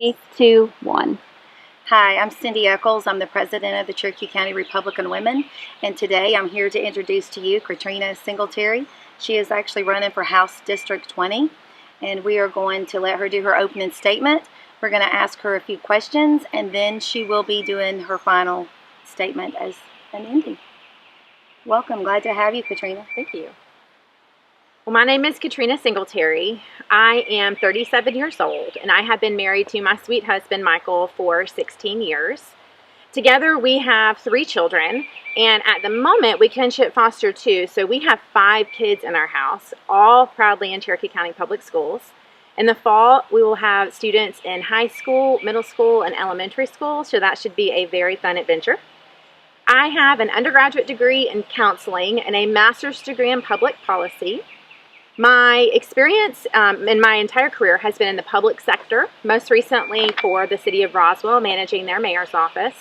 3, 2, 1. Hi, I'm Cindy Echols. I'm the president of the Cherokee County Republican Women, and today I'm here to introduce to you Katrina Singletary. She is actually running for House District 20, and we are going to let her do her opening statement. We're going to ask her a few questions, and then she will be doing her final statement as an ending. Welcome. Glad to have you, Katrina. Thank you. Well, my name is Katrina Singletary. I am 37 years old, and I have been married to my sweet husband, Michael, for 16 years. Together, we have 3 children, and at the moment, we kinship foster 2, so we have 5 kids in our house, all proudly in Cherokee County Public Schools. In the fall, we will have students in high school, middle school, and elementary school, so that should be a very fun adventure. I have an undergraduate degree in counseling and a master's degree in public policy. My experience in my entire career has been in the public sector, most recently for the city of Roswell, managing their mayor's office.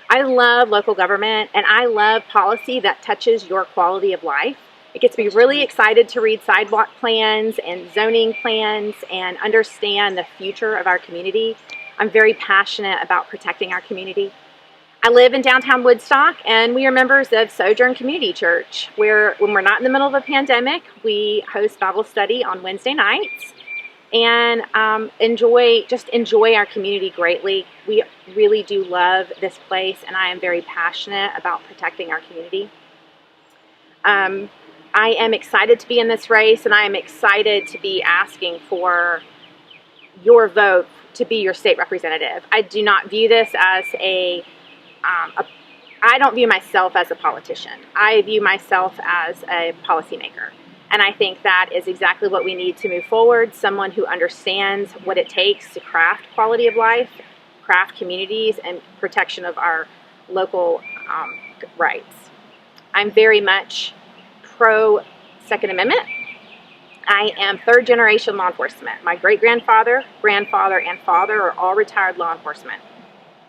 I love local government, and I love policy that touches your quality of life. It gets me really excited to read sidewalk plans and zoning plans and understand the future of our community. I'm very passionate about protecting our community. I live in downtown Woodstock, and we are members of Sojourn Community Church, where when we're not in the middle of a pandemic, we host Bible study on Wednesday nights and enjoy our community greatly. We really do love this place, and I am very passionate about protecting our community. I am excited to be in this race, and I am excited to be asking for your vote to be your state representative. I do not view this as I don't view myself as a politician. I view myself as a policymaker. And I think that is exactly what we need to move forward. Someone who understands what it takes to craft quality of life, craft communities, and protection of our local rights. I'm very much pro Second Amendment. I am 3rd generation law enforcement. My great-grandfather, grandfather, and father are all retired law enforcement.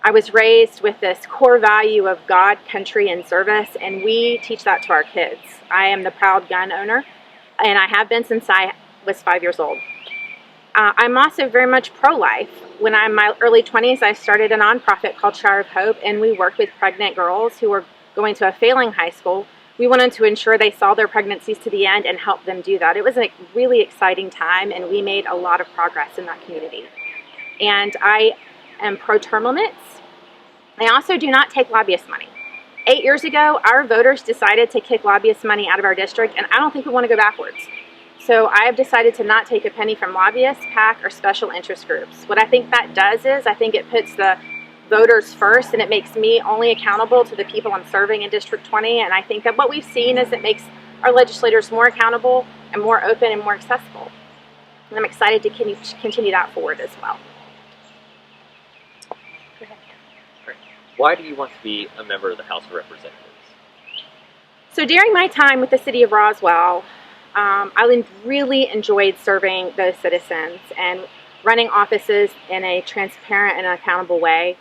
I was raised with this core value of God, country, and service, and we teach that to our kids. I am the proud gun owner, and I have been since I was 5 years old. I'm also very much pro-life. When I'm in my early 20s, I started a nonprofit called Shower of Hope, and we worked with pregnant girls who were going to a failing high school. We wanted to ensure they saw their pregnancies to the end and help them do that. It was a really exciting time, and we made a lot of progress in that community. And I am pro-term limits. I also do not take lobbyist money. 8 years ago, our voters decided to kick lobbyist money out of our district, and I don't think we want to go backwards. So I have decided to not take a penny from lobbyists, PAC, or special interest groups. What I think that does is I think it puts the voters first, and it makes me only accountable to the people I'm serving in District 20, and I think that what we've seen is it makes our legislators more accountable and more open and more accessible. And I'm excited to continue that forward as well. Why do you want to be a member of the House of Representatives? So during my time with the city of Roswell, I really enjoyed serving those citizens and running offices in a transparent and accountable way.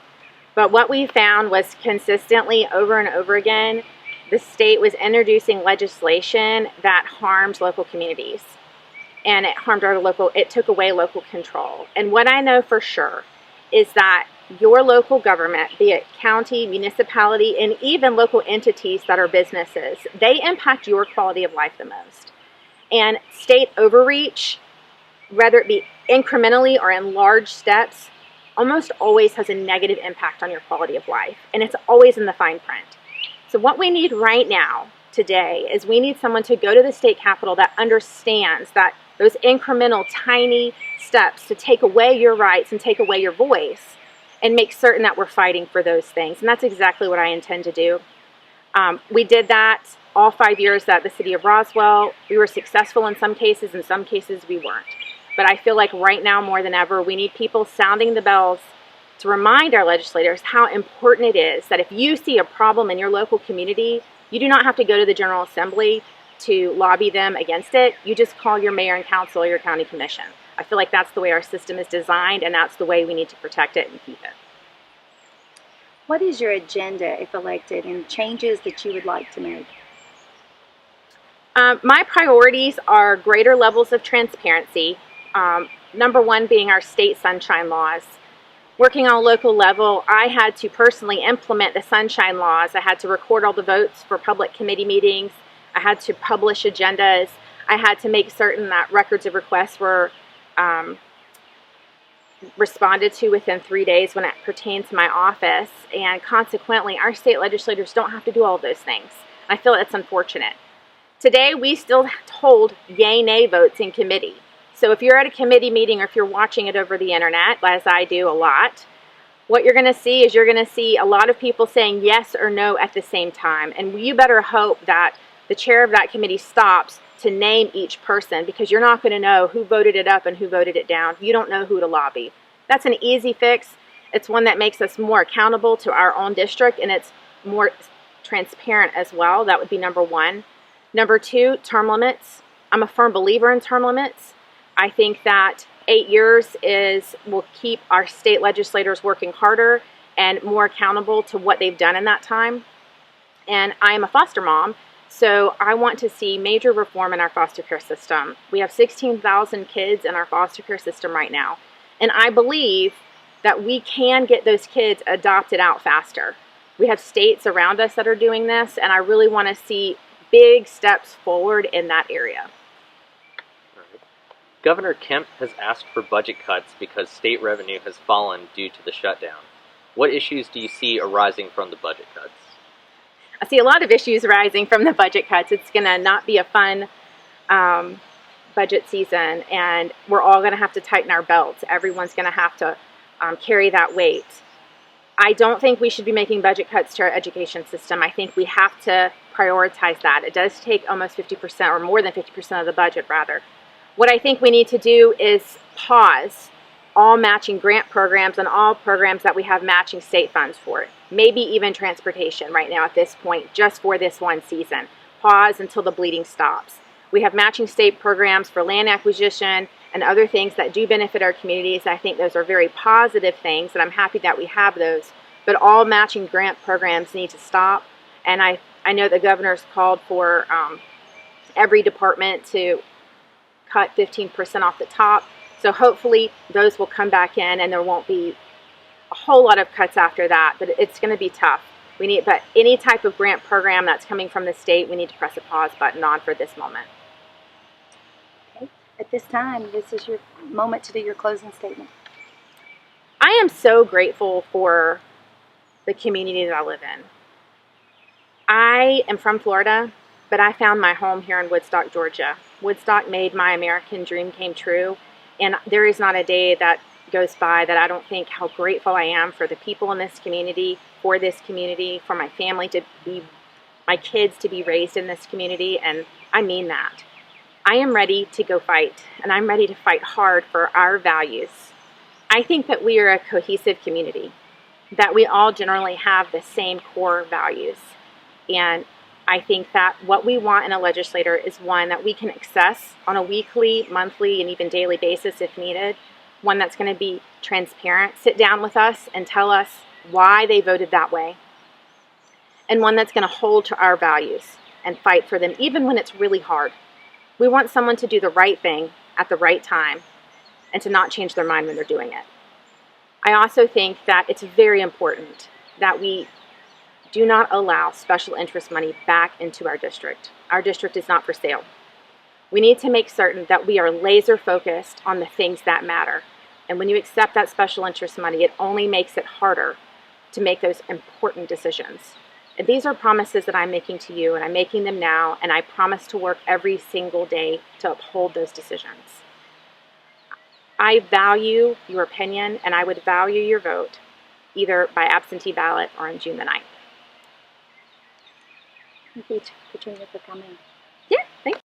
But what we found was consistently over and over again, the state was introducing legislation that harmed local communities. And it took away local control. And what I know for sure is that your local government, be it county, municipality, and even local entities that are businesses, they impact your quality of life the most. And state overreach, whether it be incrementally or in large steps, almost always has a negative impact on your quality of life. And it's always in the fine print. So what we need right now, today, is we need someone to go to the state capitol that understands that those incremental, tiny steps to take away your rights and take away your voice, and make certain that we're fighting for those things. And that's exactly what I intend to do. We did that all 5 years at the city of Roswell. We were successful in some cases we weren't. But I feel like right now more than ever, we need people sounding the bells to remind our legislators how important it is that if you see a problem in your local community, you do not have to go to the General Assembly to lobby them against it. You just call your mayor and council or your county commission. I feel like that's the way our system is designed, and that's the way we need to protect it and keep it. What is your agenda if elected, and changes that you would like to make? My priorities are greater levels of transparency. Number one being our state sunshine laws. Working on a local level, I had to personally implement the sunshine laws. I had to record all the votes for public committee meetings. I had to publish agendas. I had to make certain that records of requests were responded to within 3 days when it pertained to my office. And consequently, our state legislators don't have to do all of those things. I feel it's unfortunate. Today, we still hold yay-nay votes in committee. So if you're at a committee meeting or if you're watching it over the internet, as I do a lot, what you're going to see is you're going to see a lot of people saying yes or no at the same time. And you better hope that the chair of that committee stops to name each person, because you're not going to know who voted it up and who voted it down. You don't know who to lobby. That's an easy fix. It's one that makes us more accountable to our own district, and it's more transparent as well. That would be number one. Number two, term limits. I'm a firm believer in term limits. I think that 8 years will keep our state legislators working harder and more accountable to what they've done in that time. And I am a foster mom, so I want to see major reform in our foster care system. We have 16,000 kids in our foster care system right now, and I believe that we can get those kids adopted out faster. We have states around us that are doing this, and I really want to see big steps forward in that area. Governor Kemp has asked for budget cuts because state revenue has fallen due to the shutdown. What issues do you see arising from the budget cuts? I see a lot of issues arising from the budget cuts. It's going to not be a fun budget season, and we're all going to have to tighten our belts. Everyone's going to have to carry that weight. I don't think we should be making budget cuts to our education system. I think we have to prioritize that. It does take almost 50% or more than 50% of the budget, rather. What I think we need to do is pause all matching grant programs and all programs that we have matching state funds for. Maybe even transportation right now at this point, just for this one season. Pause until the bleeding stops. We have matching state programs for land acquisition and other things that do benefit our communities. I think those are very positive things, and I'm happy that we have those. But all matching grant programs need to stop. And I know the governor's called for every department to cut 15% off the top. So hopefully those will come back in, and there won't be a whole lot of cuts after that, but it's going to be tough. But any type of grant program that's coming from the state, we need to press a pause button on for this moment. Okay. At this time, this is your moment to do your closing statement. I am so grateful for the community that I live in. I am from Florida, but I found my home here in Woodstock, Georgia. Woodstock made my American dream came true, and there is not a day that goes by that I don't think how grateful I am for the people in this community, for my family to be, my kids to be raised in this community, and I mean that. I am ready to go fight, and I'm ready to fight hard for our values. I think that we are a cohesive community, that we all generally have the same core values, and I think that what we want in a legislator is one that we can access on a weekly, monthly, and even daily basis if needed. One that's going to be transparent, sit down with us and tell us why they voted that way. And one that's going to hold to our values and fight for them even when it's really hard. We want someone to do the right thing at the right time and to not change their mind when they're doing it. I also think that it's very important that we do not allow special interest money back into our district. Our district is not for sale. We need to make certain that we are laser focused on the things that matter. And when you accept that special interest money, it only makes it harder to make those important decisions. And these are promises that I'm making to you, and I'm making them now, and I promise to work every single day to uphold those decisions. I value your opinion, and I would value your vote, either by absentee ballot or on June the 9th. Thank you, Katrina, for coming.